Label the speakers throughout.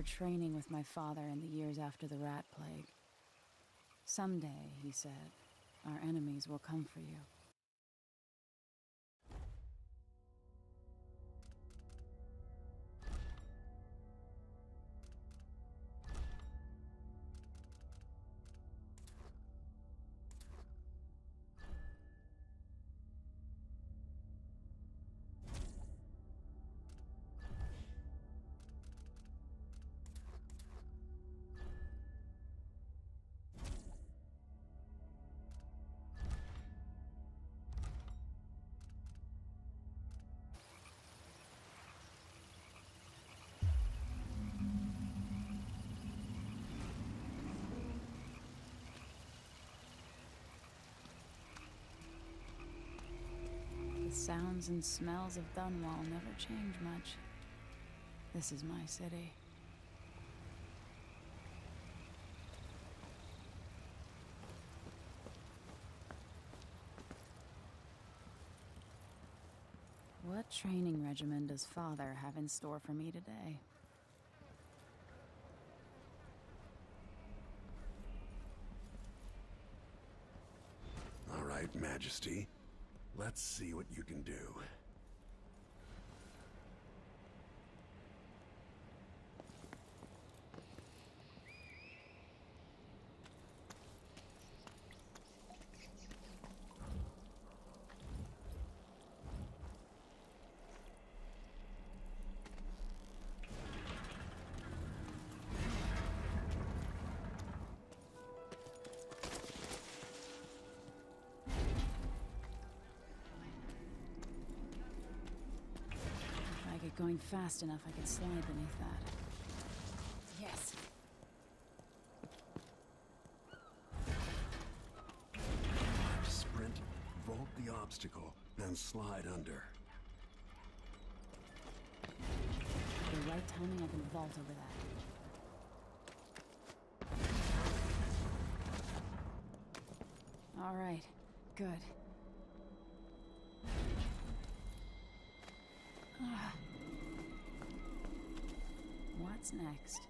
Speaker 1: remember training with my father in the years after the rat plague. Someday, he said, our enemies will come for you. The sounds and smells of Dunwall never change much. This is my city. What training regimen does Father have in store for me today?
Speaker 2: All right, Majesty. Let's see what you can do.
Speaker 1: Going fast enough, I could slide beneath that. Yes.
Speaker 2: Sprint, vault the obstacle, then slide under.
Speaker 1: With the right timing, I can vault over that. All right. Good. What's next?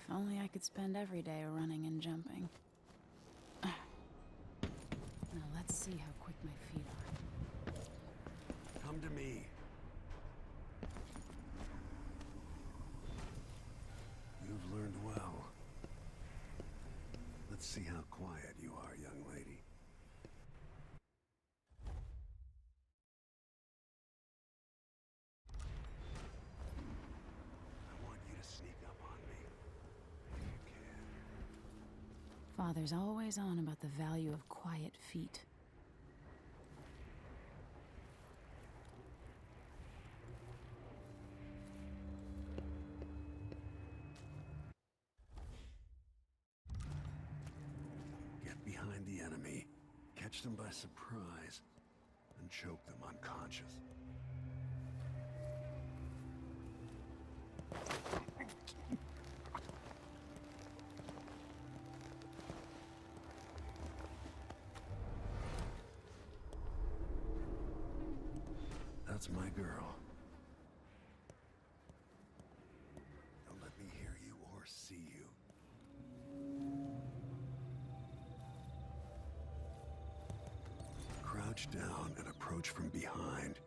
Speaker 1: If only I could spend every day running and jumping. Now let's see how quick my feet are.
Speaker 2: Come to me. You've learned well. Let's see how quiet you are, young lady. I want you to sneak up on me. If you can.
Speaker 1: Father's always on about the value of quiet feet.
Speaker 2: Get behind the enemy, catch them by surprise, and choke them unconscious. That's my girl. Don't let me hear you or see you. Crouch down and approach from behind.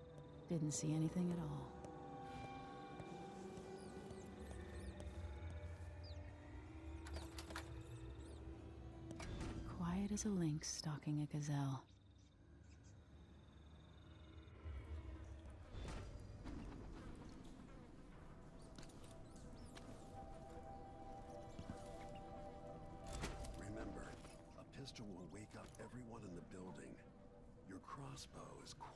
Speaker 1: Didn't see anything at all. Quiet as a lynx stalking a gazelle.
Speaker 2: Remember, a pistol will wake up everyone in the building. Your crossbow is quiet.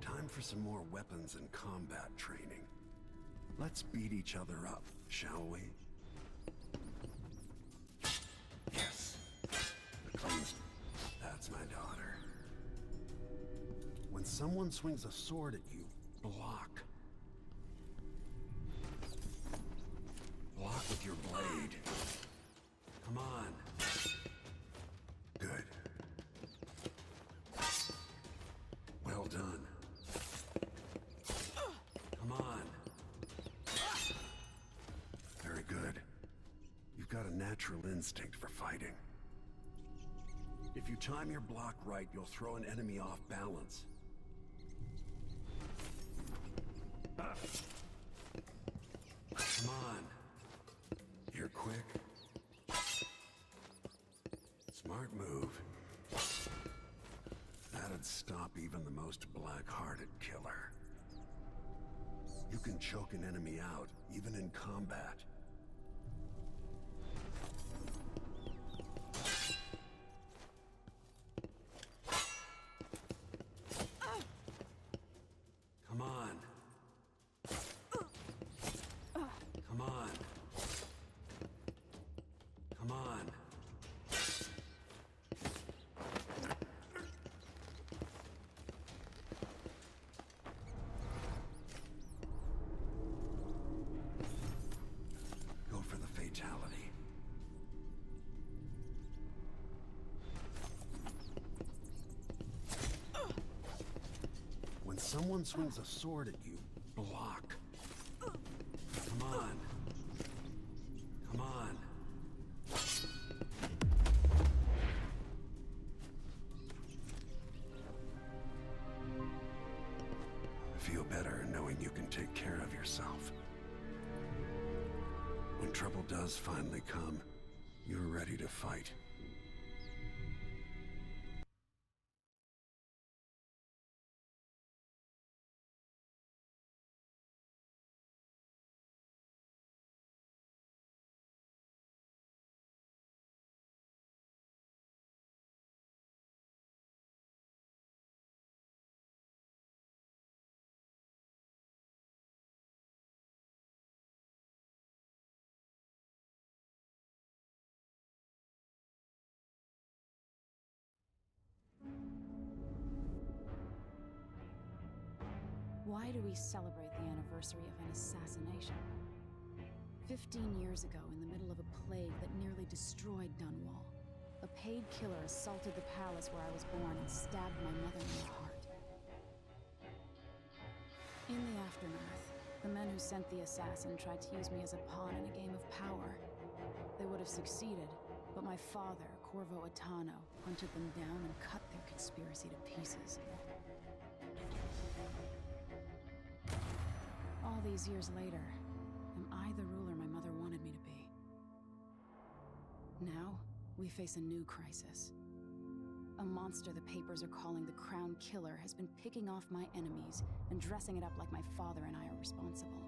Speaker 2: Time for some more weapons and combat training. Let's beat each other up, shall we? Yes. The clean's... That's my daughter. When someone swings a sword at you, block. Block with your blade. Come on. Good. Well done. Come on. Very good. You've got a natural instinct for fighting. If you time your block right, you'll throw an enemy off balance. Come on. You're quick. Smart move. That'd stop even the most black-hearted killer. You can choke an enemy out, even in combat. Come on. Come on. Come on. Go for the fatality. When someone swings a sword at you, block. Come on. Come on. I feel better knowing you can take care of yourself. When trouble does finally come, you're ready to fight.
Speaker 1: Why do we celebrate the anniversary of an assassination? 15 years ago, in the middle of a plague that nearly destroyed Dunwall, a paid killer assaulted the palace where I was born and stabbed my mother in the heart. In the aftermath, the men who sent the assassin tried to use me as a pawn in a game of power. They would have succeeded, but my father, Corvo Attano, hunted them down and cut their conspiracy to pieces. All these years later, am I the ruler my mother wanted me to be? Now, we face a new crisis. A monster the papers are calling the Crown Killer has been picking off my enemies and dressing it up like my father and I are responsible.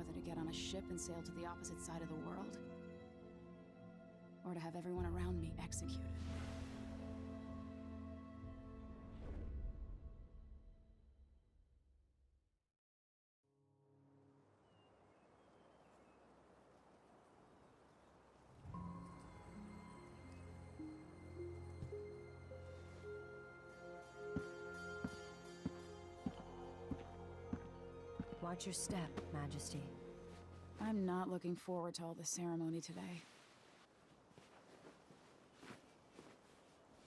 Speaker 1: whether to get on a ship and sail to the opposite side of the world, or to have everyone around me executed.
Speaker 3: Watch your step, Majesty.
Speaker 1: I'm not looking forward to all the ceremony today.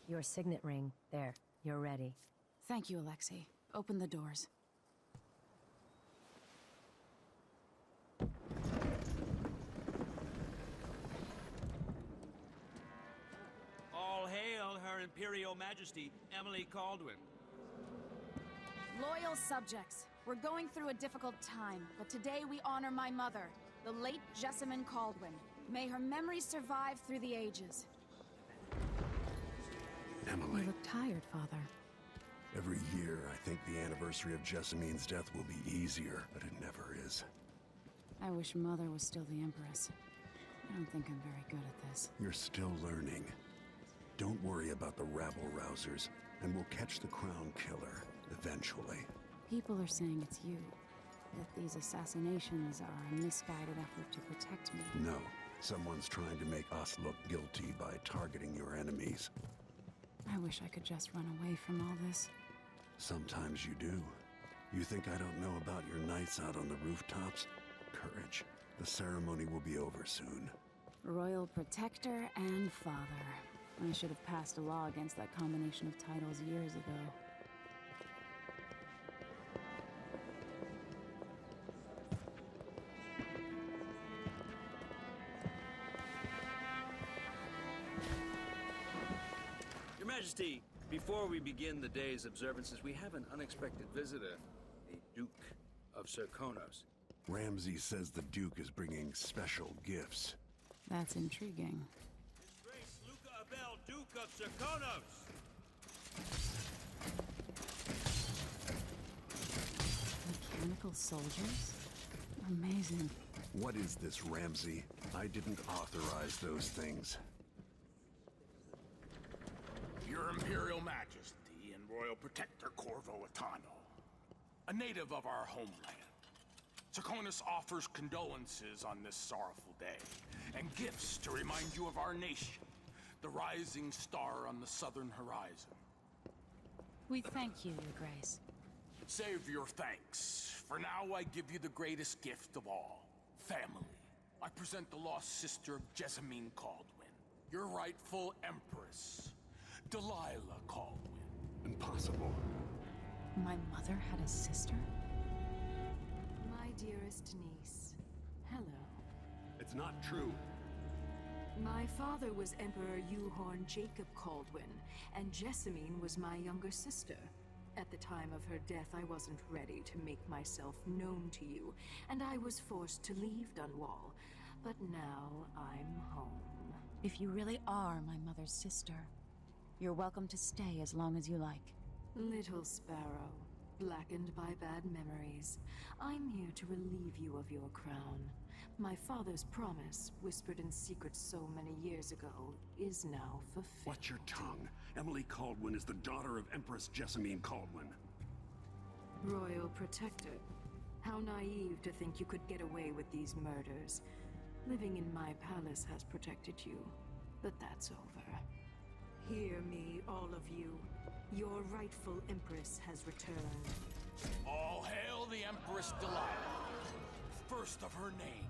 Speaker 3: Your signet ring. There, you're ready.
Speaker 1: Thank you, Alexei. Open the doors.
Speaker 4: All hail Her Imperial Majesty, Emily Caldwin.
Speaker 1: Loyal subjects, we're going through a difficult time, but today we honor my mother, the late Jessamine Caldwin. May her memory survive through the ages.
Speaker 2: Emily,
Speaker 1: You look tired, Father.
Speaker 2: every year I think the anniversary of Jessamine's death will be easier, but it never is.
Speaker 1: I wish Mother was still the Empress. I don't think I'm very good at this.
Speaker 2: You're still learning. Don't worry about the rabble-rousers, and we'll catch the Crown Killer, eventually.
Speaker 1: People are saying it's you. That these assassinations are a misguided effort to protect me.
Speaker 2: No, someone's trying to make us look guilty by targeting your enemies.
Speaker 1: I wish I could just run away from all this.
Speaker 2: Sometimes you do. You think I don't know about your nights out on the rooftops? Courage. The ceremony will be over soon.
Speaker 1: Royal Protector and Father. I should have passed a law against that combination of titles years ago.
Speaker 4: Your Majesty, before we begin the day's observances, we have an unexpected visitor, the Duke of Serkonos.
Speaker 2: Ramsay says the Duke is bringing special gifts.
Speaker 1: That's intriguing.
Speaker 4: His Grace Luca Abel, Duke of Serkonos!
Speaker 1: Mechanical soldiers? Amazing.
Speaker 2: What is this, Ramsay? I didn't authorize those things.
Speaker 5: Your Imperial Majesty and Royal Protector Corvo Atano, a native of our homeland. Serkonos offers condolences on this sorrowful day, and gifts to remind you of our nation, the rising star on the southern horizon.
Speaker 1: We thank you, Your Grace.
Speaker 5: Save your thanks. For now, I give you the greatest gift of all, family. I present the lost sister of Jessamine Caldwin, your rightful Empress, Delilah Caldwin.
Speaker 2: Impossible.
Speaker 1: My mother had a sister?
Speaker 6: My dearest niece, hello.
Speaker 2: It's not true.
Speaker 6: My father was Emperor Yuhorn Jacob Caldwin, and Jessamine was my younger sister. At the time of her death, I wasn't ready to make myself known to you, and I was forced to leave Dunwall. But now I'm home.
Speaker 1: If you really are my mother's sister, you're welcome to stay as long as you like.
Speaker 6: Little sparrow, blackened by bad memories, I'm here to relieve you of your crown. My father's promise, whispered in secret so many years ago, is now fulfilled.
Speaker 2: Watch your tongue. Emily Caldwin is the daughter of Empress Jessamine Caldwin.
Speaker 6: Royal Protector, how naive to think you could get away with these murders. Living in my palace has protected you, but that's over. Hear me, all of you. Your rightful Empress has returned.
Speaker 5: All hail the Empress Delilah, first of her name.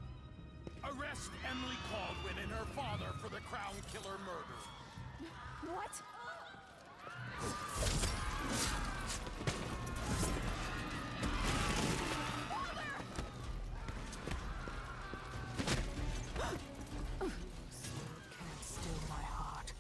Speaker 5: Arrest Emily Caldwin and her father for the Crown Killer murder.
Speaker 1: What?
Speaker 6: Can't still my heart.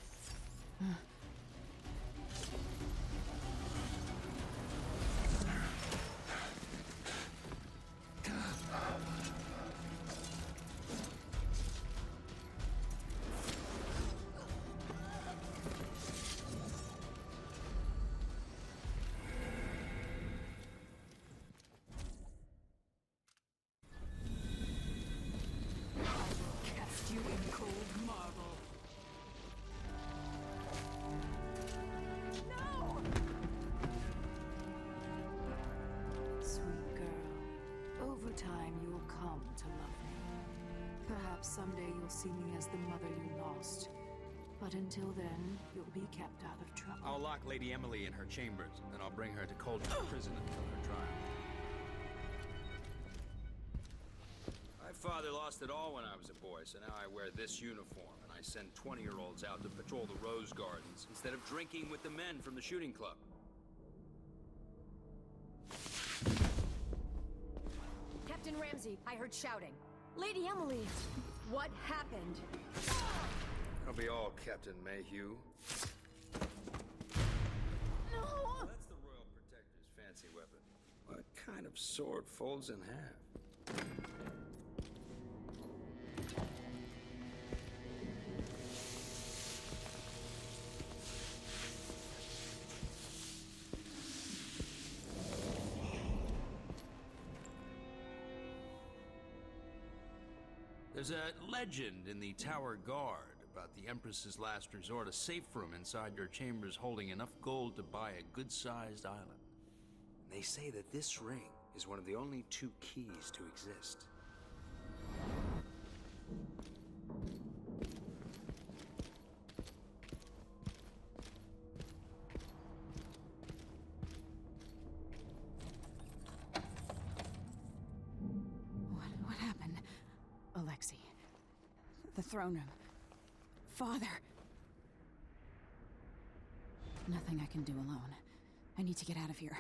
Speaker 6: time, you'll come to love me. Perhaps someday you'll see me as the mother you lost. But until then, you'll be kept out of trouble.
Speaker 4: I'll lock Lady Emily in her chambers, then I'll bring her to Coldwood Prison until her trial. My father lost it all when I was a boy, so now I wear this uniform, and I send 20-year-olds out to patrol the Rose Gardens instead of drinking with the men from the shooting club.
Speaker 3: Captain Ramsey, I heard shouting. Lady Emily, what happened?
Speaker 4: That'll be all, Captain Mayhew.
Speaker 3: No!
Speaker 4: That's the Royal Protector's fancy weapon. What kind of sword folds in half? There's a legend in the Tower Guard about the Empress's last resort, a safe room inside your chambers holding enough gold to buy a good-sized island. And they say that this ring is one of the only 2 keys to exist.
Speaker 1: What happened? Alexei. The throne room. Father. Nothing I can do alone. I need to get out of here.